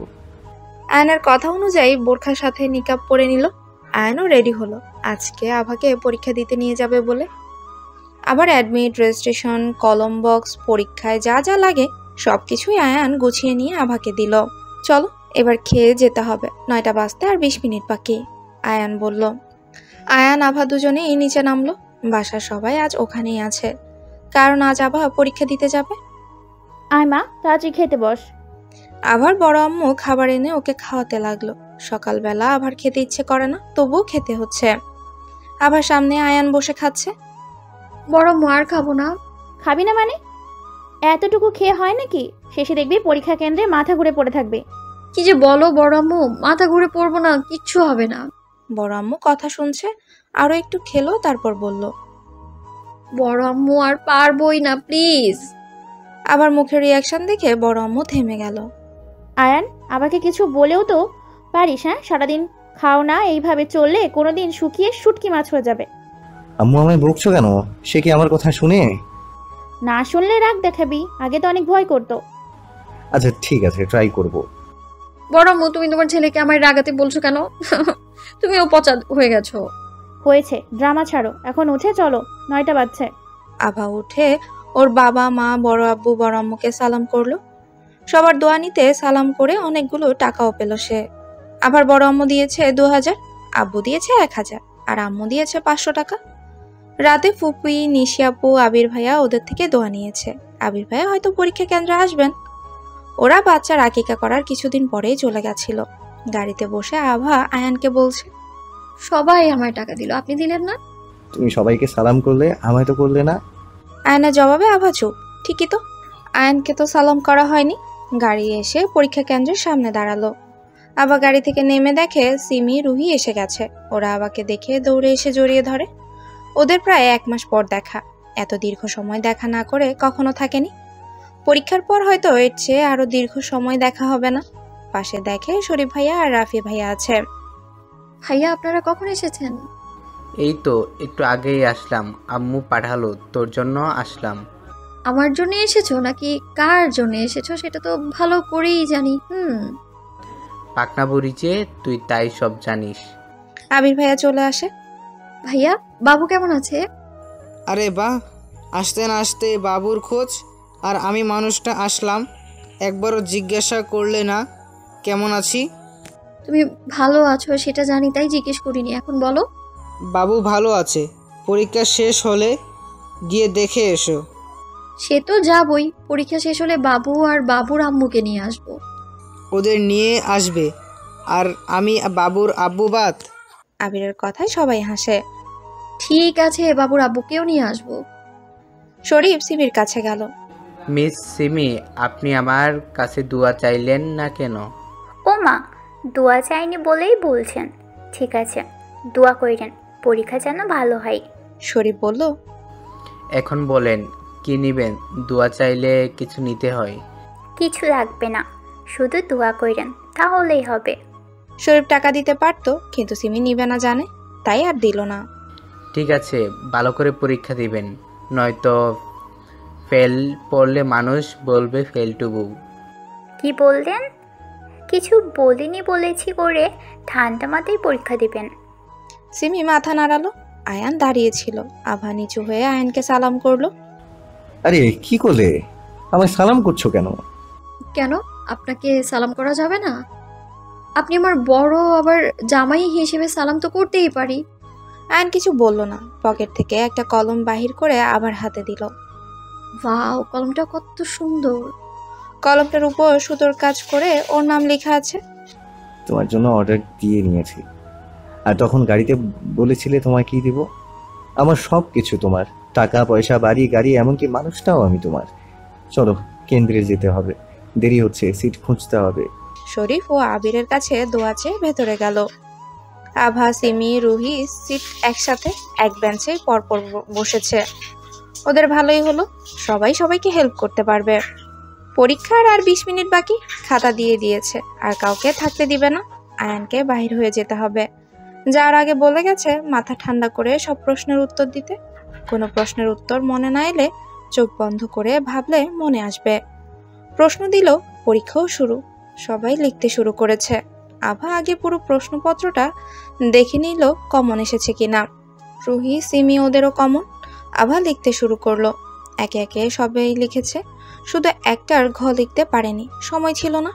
আয়নার কথা অনুযায়ী বোরখার সাথে নিকাব পরে নিল। আয়নও রেডি হলো আজকে আভাকে পরীক্ষা দিতে নিয়ে যাবে বলে। আবার অ্যাডমিট, রেজিস্ট্রেশন, কলম বক্স, পরীক্ষায় যা যা লাগে সবকিছুই আয়ান গুছিয়ে নিয়ে আভাকে দিল। চলো এবার খেয়ে যেতে হবে, 9টা বাজতে আর 20 মিনিট বাকি, আয়ান বলল। আয়ান আভা দুজনেই নিচে নামলো। বাসার সবাই আজ ওখানেই আছে, কারণ আজ আভা পরীক্ষা দিতে যাবে। আয় মা, তাড়াতাড়ি খেতে বস। আভার বড় আম্মু খাবার এনে ওকে খাওয়াতে লাগলো। সকালবেলা আভার খেতে ইচ্ছে করে না, তবুও খেতে হচ্ছে। আভার সামনে আয়ান বসে খাচ্ছে। বড় মার খাবো না। খাবি না মানে? এতটুকু খেয়ে হয় নাকি? শেষে দেখবি পরীক্ষা কেন্দ্রে মাথা ঘুরে পড়ে থাকবে। কি যে বলো বড় আম্মু, মাথা ঘুরে পড়বো না, কিচ্ছু হবে না। বড় আম্মু কথা শুনছে, আরো একটু খেলো, তারপর বলল, বড় আম্মু আর পারবোই না, প্লিজ। আবার মুখের রিয়াকশন দেখে বড় আম্মু থেমে গেল। আয়ান, আমাকে কিছু বলেও তো পারিস? হ্যাঁ, সারাদিন খাও না, এইভাবে চললে কোনোদিন শুকিয়ে শুটকি মাছ হয়ে যাবে। আম্মু আমায় বকছো কেন? সে কি আমার কথা শুনে? না শুনলে রাগ দেখাবি, আগে তো অনেক ভয় করতো। আচ্ছা ঠিক আছে, ট্রাই করব। বড় আম্মু, তুমি তোমার ছেলেকে আমার রাগাতে বলছো কেন? তুমিও পচা হয়ে গেছো। হয়েছে, ড্রামা ছাড়ো, এখন উঠে চলো, 9টা বাজছে। আভা উঠে ওর বাবা মা বড় আব্বু বড় আম্মুকে সালাম করলো। সবার দোয়া নিতে সালাম করে অনেকগুলো টাকাও পেল সে। আবার বড় আম্মু দিয়েছে 2000, আব্বু দিয়েছে 1000, আর আম্মু দিয়েছে 500 টাকা। রাতে ফুপি, নিশি আপু, আবির ভাইয়া ওদের থেকে দোয়া নিয়েছে। আবির ভাইয়া হয়তো পরীক্ষা কেন্দ্রে আসবেন। ওরা বাচ্চার আকিকা করার কিছুদিন পরেই চলে গেছিল। গাড়িতে বসে আভা আয়ানকে বলছে, সবাই আমায় টাকা দিল, আপনি দিলেন না? তুমি সবাইকে সালাম করলে, আমায় তো করলে না। আয়ানের জবাবে আভা চুপ। ঠিকই তো, আয়ানকে তো সালাম করা হয়নি। গাড়ি এসে পরীক্ষা কেন্দ্রের সামনে দাঁড়ালো। আভা গাড়ি থেকে নেমে দেখে সিমি, রুহি এসে গেছে। ওরা আভাকে দেখে দৌড়ে এসে জড়িয়ে ধরে। ওদের প্রায় 1 মাস পর দেখা। এত দীর্ঘ সময় দেখা না করে কখনো থাকেনি। পরীক্ষার পর হয়তো এর চেয়ে আরো দীর্ঘ সময় দেখা হবে না। পাশে দেখে শরীফ ভাইয়া আর রাফি ভাইয়া আছে। ভাইয়া, আপনারা কখন এসেছেন? এই তো একটু আগেই আসলাম, আম্মু পাঠালো, তোর জন্য আসলাম। আমার জন্য এসেছো নাকি কার জন্য এসেছো সেটা তো ভালো করেই জানি। পাকনা বুড়ি যে, তুই তাই সব জানিস। আবির ভাইয়া চলে আসে। ভাইয়া, বাবু কেমন আছে? আরে বাহ, আসতে না আসতে বাবুর খোঁজ। আর আমি মানুষটা আসলাম, একবারও জিজ্ঞাসা করলে না কেমন আছি। তুমি ভালো আছো সেটা জানি, তাই জিজ্ঞেস করিনি। এখন বলো। বাবু ভালো আছে, পরীক্ষা শেষ হলে গিয়ে দেখে এসো। সে তো যাবই, পরীক্ষা শেষ হলে বাবু আর বাবুর আম্মুকে নিয়ে আসবো। ওদের নিয়ে আসবে, আর আমি বাবুর আব্বু বাদ। আবিরের কথায় সবাই হাসে। ঠিক আছে, বাবুর আব্বুকেও নিয়ে আসবো। শরীফ সিমির কাছে গেল। মিস সিমি, আপনি আমার কাছে দোয়া চাইলেন না কেন? ও মা, দোয়া চাইনি বলেই বলছেন। ঠিক আছে, দোয়া করেন, পরীক্ষা যেন ভালো হয়। শরীফ বলল, এখন বলেন কি নিবেন? দোয়া চাইলে কিছু নিতে হয়। কিছু লাগবে না, শুধু দোয়া করেন, তাহলেই হবে। শরীফ টাকা দিতে পারতো, কিন্তু সিমি নিবে না জানে, তাই আর দিল না। ঠিক আছে, ভালো করে পরীক্ষা দিবেন, নয়তো ফেল পড়লে মানুষ বলবে ফেল টু বউ। কি বললেন? কিছু বলিনি বলেছি করে ঠান্ডা মাথায় পরীক্ষা দিবেন। সিমি মাথা নাড়ালো। আয়ান দাঁড়িয়েছিল। আভা নিচু হয়ে আয়ানকে সালাম করলো। আরে কি করলে? আমায় সালাম করছো কেন? কেন আপনাকে সালাম করা যাবে না? আপনি আমার বড়, আবার জামাই হিসেবে সালাম তো করতেই পারি। আয়ান কিছু বলল না। পকেট থেকে একটা কলম বাহির করে আবার হাতে দিল। ওয়াও, কলমটা কত সুন্দর। কলমটার উপর সুতোর কাজ করে ওর নাম লেখা আছে। তোমার জন্য অর্ডার দিয়ে নিয়েছি, আর তখন গাড়িতে বলেছিলে তোমায় কি দিব। আমার সব কিছু তোমার, টাকা পয়সা, বাড়ি গাড়ি, এমনকি মানুষটাও আমি তোমার। চলো, কেন্দ্রে যেতে হবে, দেরি হচ্ছে, সিট খুঁজতে হবে। শরীফ ও আবিরের কাছে দোয়া চেয়ে ভেতরে গেল। আভা, সিমি, রুহি সিট একসাথে এক বেঞ্চে পরপর বসেছে। ওদের ভালোই হলো, সবাই সবাইকে হেল্প করতে পারবে। পরীক্ষার আর 20 মিনিট বাকি। খাতা দিয়ে দিয়েছে, আর কাউকে থাকতে দিবে না। আয়ানকে বাহির হয়ে যেতে হবে। যার আগে বলে গেছে মাথা ঠান্ডা করে সব প্রশ্নের উত্তর দিতে। কোনো প্রশ্নের উত্তর মনে না এলে চোখ বন্ধ করে ভাবলে মনে আসবে। প্রশ্ন দিল, পরীক্ষাও শুরু। সবাই লিখতে শুরু করেছে। আভা আগে পুরো প্রশ্নপত্রটা দেখে নিল কমন এসেছে কিনা। রুহি, সিমি ওদেরও কমন। আভা লিখতে শুরু করলো। একে একে সবাই লিখেছে, শুধু একটার ঘ লিখতে পারেনি, সময় ছিল না।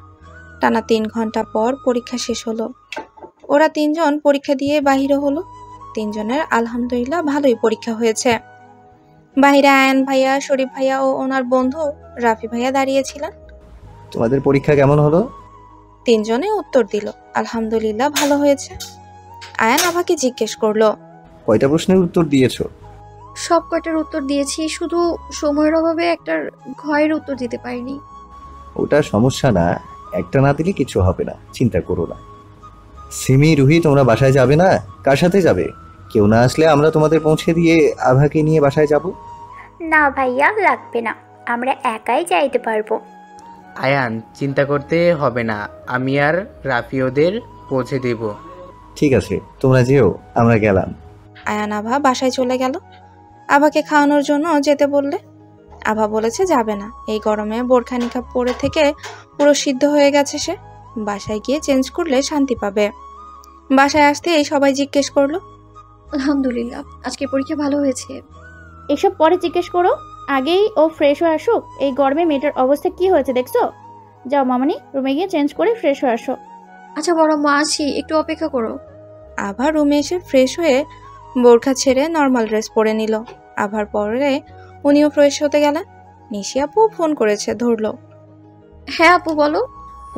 টানা 3 ঘন্টা পর পরীক্ষা শেষ হলো। ওরা 3 জন পরীক্ষা দিয়ে বাহিরে হলো। 3 জনের আলহামদুলিল্লাহ ভালোই পরীক্ষা হয়েছে। বাহিরে আয়ান ভাইয়া, শরীফ ভাইয়া ও ওনার বন্ধু রাফি ভাইয়া দাঁড়িয়েছিলেন। তোমাদের পরীক্ষা কেমন হলো? 3 জনে উত্তর দিল, আলহামদুলিল্লাহ ভালো হয়েছে। আয়ান আভাকে জিজ্ঞেস করলো, কয়টা প্রশ্নের উত্তর দিয়েছো? সব কয়টার উত্তর দিয়েছি, শুধু সময়ের অভাবে একটার ঘয়ের উত্তর দিতে পারিনি। ওটা সমস্যা না, একটা না দিলে কিছু হবে না, চিন্তা করো না। সিমি, রুহি, তোমরা বাসায় যাবে না? কার সাথে যাবে? কেউ না আসলে আমরা তোমাদের পৌঁছে দিয়ে আভাকে নিয়ে বাসায় যাব। না ভাইয়া, লাগবে না, আমরা একাই যাইতে পারবো। আয়ান, চিন্তা করতে হবে না, আমি আর রাফি ওদের পৌঁছে দেব। ঠিক আছে, তোমরা যেও, আমরা গেলাম। আয়ান আভা বাসায় চলে গেল। আভাকে খাওয়ানোর জন্য যেতে বললে। আভা বলেছে যাবে না, এই গরমে বোরখা নিকাব পরে থেকে পুরো সিদ্ধ হয়ে গেছে সে। বাসায় গিয়ে চেঞ্জ করলে শান্তি পাবে। বাসায় আসতে এই সবাই জিজ্ঞেস করলো, আলহামদুলিল্লাহ, আজকে পরীক্ষা ভালো হয়েছে। এসব পরে জিজ্ঞেস করো, আগেই ও ফ্রেশ হয়ে আসুক। এই গরমে মেয়েটার অবস্থা কি হয়েছে দেখছো? যাও মামনি, রুমে গিয়ে চেঞ্জ করে ফ্রেশ হয়ে আসো। আচ্ছা বড় মা, আছি, একটু অপেক্ষা করো। আভা রুমে এসে ফ্রেশ হয়ে বোরখা ছেড়ে নর্মাল ড্রেস পরে নিল। আভার পরে উনিও ফ্রেশ হতে গেলেন। নিশি আপু ফোন করেছে, ধরলো। হ্যাঁ আপু বলো।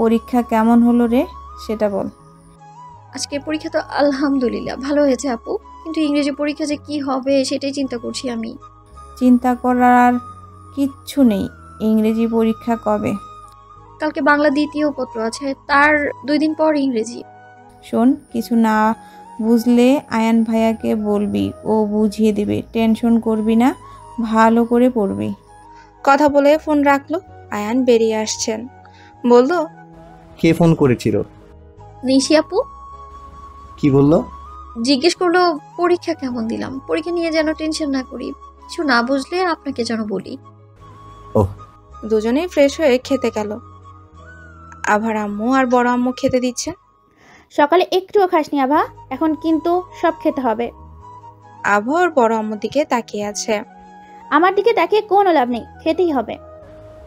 পরীক্ষা কেমন হলো রে সেটা বল। আজকে পরীক্ষা তো আলহামদুলিল্লাহ ভালো হয়েছে আপু, কিন্তু ইংরেজি পরীক্ষা যে কি হবে সেটাই চিন্তা করছি আমি। চিন্তা করার কিচ্ছু নেই। ইংরেজি পরীক্ষা কবে? কালকে বাংলা দ্বিতীয় পত্র আছে, তার 2 দিন পর ইংরেজি। শোন, কিছু না বুঝলে আয়ান ভাইয়াকে বলবি, ও বুঝিয়ে দেবে। টেনশন করবি না, ভালো করে পড়বি। কথা বলে ফোন রাখলো। আয়ান বেরিয়ে আসছেন। বলল, কে ফোন করেছিল? নিশি আপু। কি বললো? জিজ্ঞেস করলো পরীক্ষা কেমন দিলাম, পরীক্ষা নিয়ে যেন টেনশন না করি, কিছু না বুঝলে আপনাকে যেন বলি। ওহ। দুজনেই ফ্রেশ হয়ে খেতে গেল। আভার আম্মু আর বড় আম্মু খেতে দিচ্ছে। সকালে একটুও খাসনি আভা, এখন কিন্তু সব খেতে হবে। আভা আর বড় আম্মুর দিকে তাকিয়ে আছে। আমার দিকে তাকিয়ে কোনো লাভ নেই, খেতেই হবে।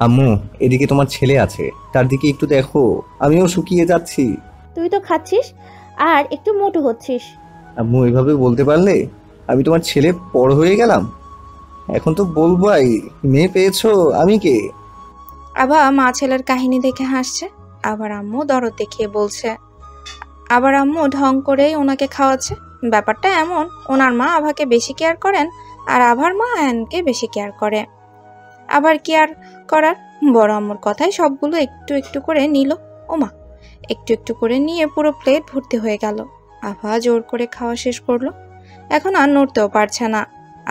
আম্মু, এদিকে তোমার ছেলে আছে, তার দিকে একটু দেখো, আমিও শুকিয়ে যাচ্ছি। তুই তো খাচ্ছিস আর একটু মোটু হচ্ছিস। আম্মু, এভাবে বলতে পারলে? আমি তোমার ছেলে বড় হয়ে গেলাম, এখন তো বলবাই মেয়ে পেয়েছো, আমি কে? আভা মা ছেলের কাহিনী দেখে হাসছে। আবার আম্মু দরদ দেখিয়ে বলছে। আবার আম্মু ঢং করেই ওনাকে খাওয়াচ্ছে। ব্যাপারটা এমন, ওনার মা আভাকে বেশি কেয়ার করেন আর আভার মা আয়ানকে বেশি কেয়ার করে। আবার কেয়ার করার বড় আম্মুর কথাই সবগুলো একটু একটু করে নিল। ওমা, একটু একটু করে নিয়ে পুরো প্লেট ভর্তি হয়ে গেল। আভা জোর করে খাওয়া শেষ করলো, এখন আর নড়তেও পারছে না।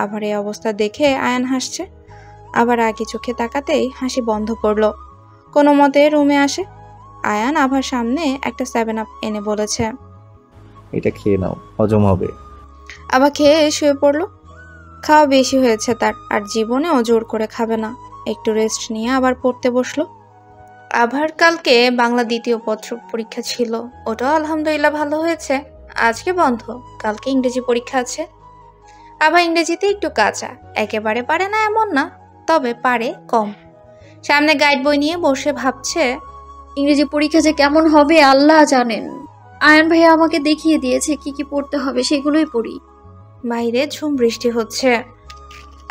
আবার এই অবস্থা দেখে আয়ান হাসছে। আবার আগে চোখে তাকাতেই হাসি বন্ধ করলো। কোনো মতে রুমে আসে। আয়ান আভার সামনে একটা 7 আপ এনে বলেছে, এটা খেয়ে নাও, হজম হবে। আভা খেয়ে শুয়ে পড়লো। খাওয়া বেশি হয়েছে তার, আর জীবনেও জোর করে খাবে না। একটু রেস্ট নিয়ে আবার পড়তে বসলো। আভার কালকে বাংলা দ্বিতীয় পত্র পরীক্ষা ছিল, ওটাও আলহামদুলিল্লাহ ভালো হয়েছে। আজকে বন্ধ, কালকে ইংরেজি পরীক্ষা আছে। আভা ইংরেজিতে একটু কাঁচা, একেবারে পারে না এমন না, তবে পারে কম। সামনে গাইড বই নিয়ে বসে ভাবছে, ইংরেজি পরীক্ষা যে কেমন হবে আল্লাহ জানেন। আয়ান ভাইয়া আমাকে দেখিয়ে দিয়েছে কি কি পড়তে হবে, সেগুলোই পড়ি। বাইরে ঝুম বৃষ্টি হচ্ছে।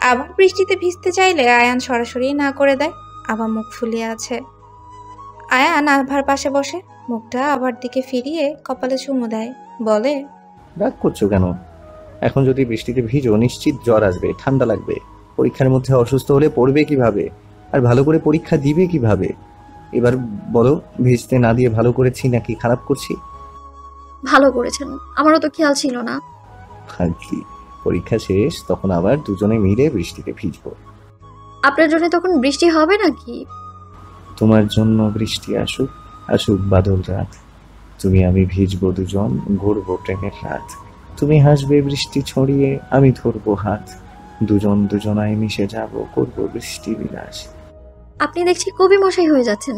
আবার বৃষ্টিতে ভিজতে চাইলে আয়ান সরাসরি না করে দেয়। আবার মুখ ফুলিয়ে আছে। আয়ান আভার পাশে বসে মুখটা আবার দিকে ফিরিয়ে কপালে চুমু দেয়, বলে, রাগ করছো কেন? এখন যদি বৃষ্টিতে ভিজো নিশ্চিত জ্বর আসবে, ঠান্ডা লাগবে। পরীক্ষার মধ্যে অসুস্থ হলে পড়বে কিভাবে, আর ভালো করে পরীক্ষা দিবে কিভাবে? এবার বলো, ভিজতে না দিয়ে ভালো করেছি নাকি খারাপ করছি? ভালো করেছেন, আমারও তো খেয়াল ছিল না। ফালতু। পরীক্ষা শেষ, তখন আবার দুজনে মিলে বৃষ্টিতে ভিজবো। আপনার জন্য তখন বৃষ্টি হবে নাকি? তোমার জন্য বৃষ্টি আসুক, আসুক বাদল রাত, তুমি আমি ভিজবো দুজন, ঘুরবো প্রেমের রাত। তুমি হাসবে বৃষ্টি ছড়িয়ে, আমি ধরবো হাত, দুজন দুজনায় মিশে যাব, করবো বৃষ্টি বিলাস। আপনি দেখছি কবি মশাই হয়ে যাচ্ছেন।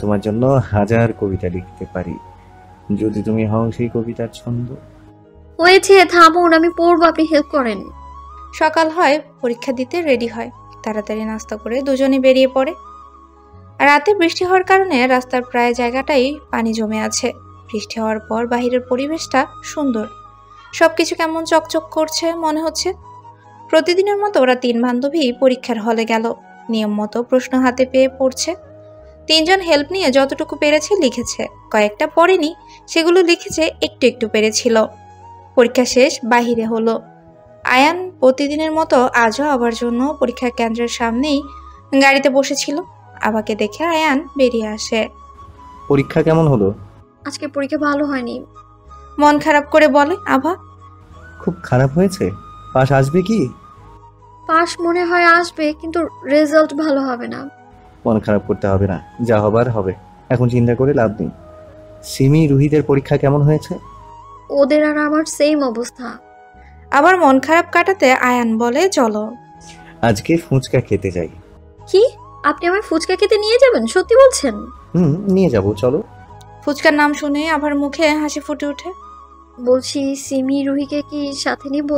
তোমার জন্য 1000 কবিতা লিখতে পারি, যদি তুমি হও সেই কবিতার ছন্দ। হয়েছে, থামুন, আমি পড়বো, আপনি হেল্প করেন। সকাল হয়, পরীক্ষা দিতে রেডি হয়। তাড়াতাড়ি নাস্তা করে দুজনে বেরিয়ে পড়ে। রাতে বৃষ্টি হওয়ার কারণে রাস্তার প্রায় জায়গাটাই পানি জমে আছে। বৃষ্টি হওয়ার পর বাহিরের পরিবেশটা সুন্দর, সবকিছু কেমন চকচক করছে মনে হচ্ছে। প্রতিদিনের মতো ওরা 3 বান্ধবী পরীক্ষার হলে গেল। নিয়ম মতো প্রশ্ন হাতে পেয়ে পড়ছে। 3 জন হেল্প নিয়ে যতটুকু পেরেছে লিখেছে, কয়েকটা পড়েনি, সেগুলো লিখেছে একটু একটু পেরেছিল। পরীক্ষা শেষ, বাহিরে হলো। আয়ান প্রতিদিনের মতো আজও আবার জন্য পরীক্ষা কেন্দ্রের সামনেই গাড়িতে বসেছিল। আবাকে দেখে আয়ান বেরিয়ে আসে। পরীক্ষা কেমন হলো? আজকে পরীক্ষা ভালো হয়নি, মন খারাপ করে বলে আভা। খুব খারাপ হয়েছে, পাশ আসবে কি? পাশ মনে হয় আসবে, কিন্তু রেজাল্ট ভালো হবে না। মন খারাপ করতে হবে না, যা হবার হবে, এখন চিন্তা করে লাভ নেই। সিমি রুহিদের পরীক্ষা কেমন হয়েছে? ওদের আর আমার সেম অবস্থা। আবার মন খারাপ কাটাতে আয়ান বলে, চলো। আজকে ফুচকা খেতে যাই। কি, আপনি আমায় ফুচকা খেতে নিয়ে যাবেন? সত্যি বলছেন? নিয়ে যাব, চলো। ফুচকার নাম শুনে আভার মুখে হাসি ফুটে ওঠে। বলছি, সিমি রুহিকে কি সাথে নিব?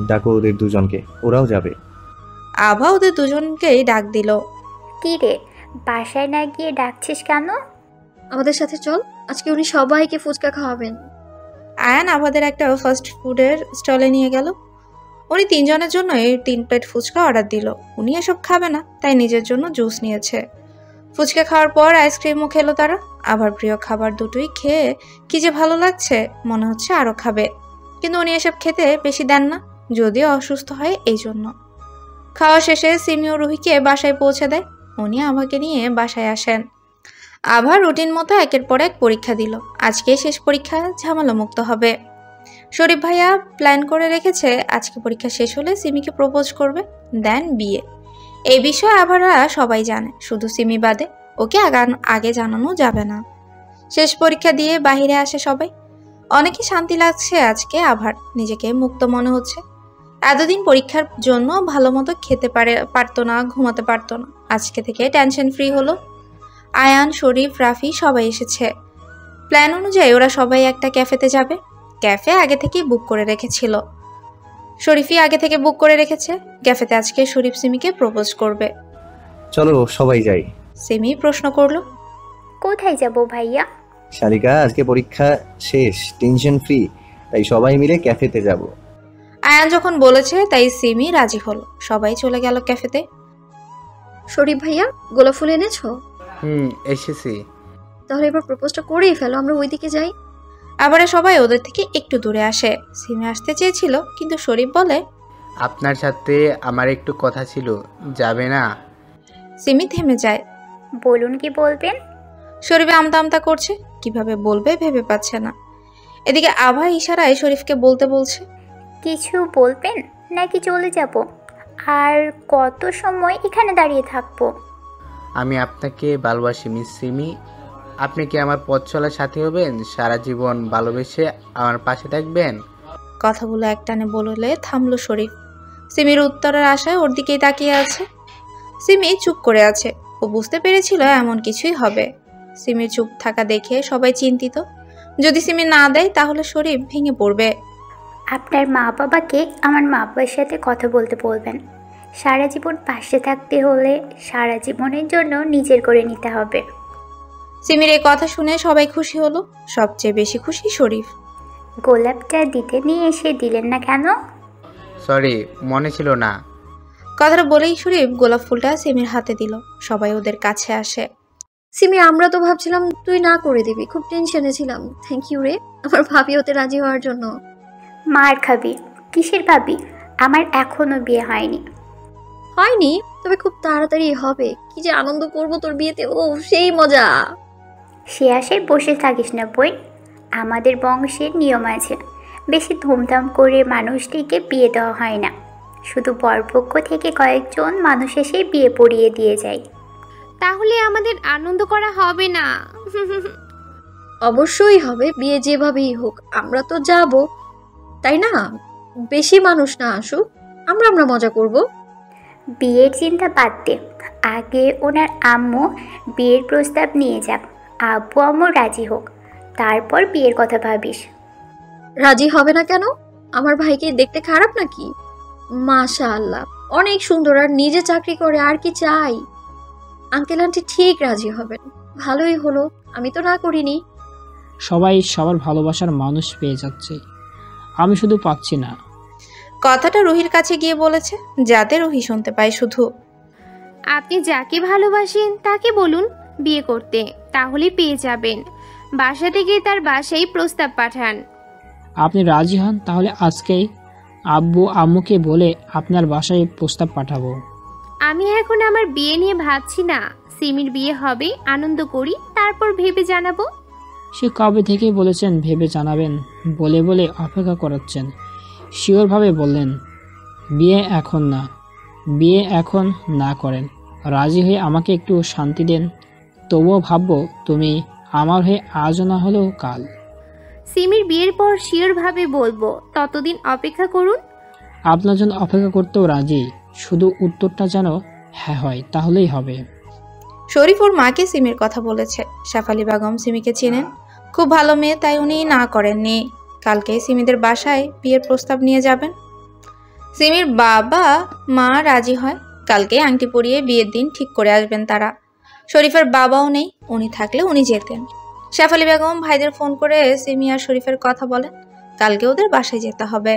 ডাকো ওদের দুজনকে, ওরাও যাবে। আভা ওদের দুজনকেই ডাক দিল। কি রে, বাসায় না গিয়ে ডাকছিস কেন? আমাদের সাথে চল, আজকে উনি সবাইকে ফুচকা খাওয়াবেন। আয়ান আভাদের একটা ফাস্ট ফুডের স্টলে নিয়ে গেল। উনি 3 জনের জন্য 3 প্লেট ফুচকা অর্ডার দিল। উনি এসব খাবে না, তাই নিজের জন্য জুস নিয়েছে। ফুচকা খাওয়ার পর আইসক্রিমও খেলো তারা। আভার প্রিয় খাবার দুটোই খেয়ে কি যে ভালো লাগছে, মনে হচ্ছে আরও খাবে। কিন্তু উনি এসব খেতে বেশি দেন না, যদিও অসুস্থ হয় এই জন্য। খাওয়া শেষে সিমি ও রুহিকে বাসায় পৌঁছে দেয়। উনি আভাকে নিয়ে বাসায় আসেন। আভা রুটিন মতো একের পর এক পরীক্ষা দিল। আজকে শেষ পরীক্ষা, ঝামেলা মুক্ত হবে। শরীফ ভাইয়া প্ল্যান করে রেখেছে আজকে পরীক্ষা শেষ হলে সিমিকে প্রপোজ করবে, দেন বিয়ে। এই বিষয়ে আভারা সবাই জানে, শুধু সিমি বাদে। ওকে আগে জানানো যাবে না। শেষ পরীক্ষা দিয়ে বাহিরে আসে সবাই। অনেকই শান্তি লাগছে আজকে আভার, নিজেকে মুক্ত মনে হচ্ছে। এতদিন পরীক্ষার জন্য ভালো মতো খেতে পারতো না, ঘুমাতে পারতো না। আজকে থেকে টেনশন ফ্রি হলো। আয়ান, শরীফ, রাফি সবাই এসেছে। প্ল্যান অনুযায়ী ওরা সবাই একটা ক্যাফেতে যাবে। ক্যাফে আগে থেকেই বুক করে রেখেছিল। শরীফই আগে থেকে বুক করে রেখেছে। ক্যাফেতে আজকে শরীফ সিমিকে প্রপোজ করবে। চলো সবাই যাই। সিমি প্রশ্ন করলো, কোথায় যাব ভাইয়া? শালিকা, আজকে পরীক্ষা শেষ, টেনশন ফ্রি, তাই সবাই মিলে ক্যাফেতে যাব। আয়ান যখন বলেছে তাই সিমি রাজি হলো। সবাই চলে গেল ক্যাফেতে। শরীফ ভাইয়া, গোলাপ ফুল এনেছো? এসেছি। তাহলে এবার প্রপোজটা করেই ফেলো, আমরা ওইদিকে যাই। আবার সবাই ওদের থেকে একটু দূরে আসে। সিমি আসতে চেয়েছিল, কিন্তু শরীফ বলে, আপনার সাথে আমার একটু কথা ছিল, যাবে না? সিমি থেমে যায়। বলুন, কি বলবেন? শরীফ আমতা আমতা করছে, কিভাবে বলবে ভেবে পাচ্ছে না। এদিকে আভা ইশারায় শরীফকে বলতে বলছে, কিছু বলবেন নাকি চলে যাব? আর কত সময় এখানে দাঁড়িয়ে থাকবো? আমি আপনাকে ভালোবাসি মিস সিমি। আপনি কি আমার পথ চলার সাথী হবেন? সারা জীবন ভালোবেসে আমার পাশে থাকবেন? কথাগুলো একটানে বললে থামলো শরীফ। সিমির উত্তরের আশায় ওর দিকেই তাকিয়ে আছে। সিমি চুপ করে আছে। ও বুঝতে পেরেছিল এমন কিছুই হবে। সিমির চুপ থাকা দেখে সবাই চিন্তিত। যদি সিমি না দেয় তাহলে শরীফ ভেঙে পড়বে। আপনার মা বাবাকে আমার মা বাবার সাথে কথা বলতে বলবেন। সারা জীবন পাশে থাকতে হলে সারা জীবনের জন্য নিজের করে নিতে হবে। সিমির এই কথা শুনে সবাই খুশি হলো। সবচেয়ে বেশি খুশি শরীফ। গোলাপটা দিতে নিয়ে এসে দিলেন না কেন? সরি, মনে ছিল না। কথাটা বলেই শরীফ গোলাপ ফুলটা সিমির হাতে দিল। সবাই ওদের কাছে আসে। সিমি, আমরা তো ভাবছিলাম তুই না করে দিবি, খুব টেনশনে ছিলাম। থ্যাংক ইউ রে, আমার ভাবি হতে রাজি হওয়ার জন্য। মার খাবি? কিসের ভাবি? আমার এখনো বিয়ে হয়নি। হয়নি? তবে খুব তাড়াতাড়ি হবে। কি যে আনন্দ করব তোর বিয়েতে, ও সেই মজা। সে আশায় বসে থাকিস না বই। আমাদের বংশের নিয়ম আছে, বেশি ধুমধাম করে মানুষটিকে বিয়ে দেওয়া হয় না। শুধু বরপক্ষ থেকে কয়েকজন মানুষ এসে বিয়ে পড়িয়ে দিয়ে যায়। তাহলে আমাদের আনন্দ করা হবে না? অবশ্যই হবে, বিয়ে যেভাবেই হোক আমরা তো যাব, তাই না? বেশি মানুষ না আসুক, আমরা মজা করব। বিয়ের চিন্তা বাদ দে, আগে ওনার আম্মু বিয়ের প্রস্তাব নিয়ে যাক, আব্বু আম্মু রাজি হোক, তারপর বিয়ের কথা ভাবিস। রাজি হবে না কেন? আমার ভাইকে দেখতে খারাপ নাকি? মাশাআল্লাহ, অনেক সুন্দর, আর নিজে চাকরি করে, আর কি চাই? আঙ্কেল আন্টি ঠিক রাজি হবেন। ভালোই হলো, আমি তো না করিনি। সবাই সবার ভালোবাসার মানুষ পেয়ে যাচ্ছে, আমি শুধু পাচ্ছি না। কথাটা রুহির কাছে গিয়ে বলেছে, যাতে রুহি শুনতে পায় শুধু। আপনি যাকে ভালোবাসেন তাকে বলুন বিয়ে করতে, তাহলে পেয়ে যাবেন। বাসা থেকে তার বাসায় প্রস্তাব পাঠান। আপনি রাজি হন তাহলে আজকেই আব্বু আম্মুকে বলে আপনার বাসায় প্রস্তাব পাঠাবো। আমি এখন আমার বিয়ে নিয়ে ভাবছি না। সিমির বিয়ে হবে, আনন্দ করি, তারপর ভেবে জানাবো। সে কবে থেকেই বলেছেন ভেবে জানাবেন, বলে বলে অপেক্ষা করাচ্ছেন। শিওরভাবে বললেন বিয়ে এখন না, বিয়ে এখন না করেন, রাজি হয়ে আমাকে একটু শান্তি দেন, তবুও ভাববো তুমি আমার হয়ে আজও না হলেও কাল। সিমির বিয়ের পর শিওরভাবে বলবো, ততদিন অপেক্ষা করুন। আপনার জন্য অপেক্ষা করতেও রাজি। শুধু উত্তরটা যেন হ্যাঁ হয়, তাহলেই হবে। শরীফ ওর মাকে সিমির কথা বলেছে। শেফালি বেগম সিমিকে চেনেন, খুব ভালো মেয়ে, তাই উনি না করেননি। কালকে সিমিদের বাসায় বিয়ের প্রস্তাব নিয়ে যাবেন। সিমির বাবা মা রাজি হয়, কালকে আংটি পরিয়ে বিয়ের দিন ঠিক করে আসবেন তারা। শরীফের বাবাও নেই, উনি থাকলে উনি যেতেন। শেফালি বেগম ভাইদের ফোন করে সিমি আর শরীফের কথা বলেন, কালকে ওদের বাসায় যেতে হবে।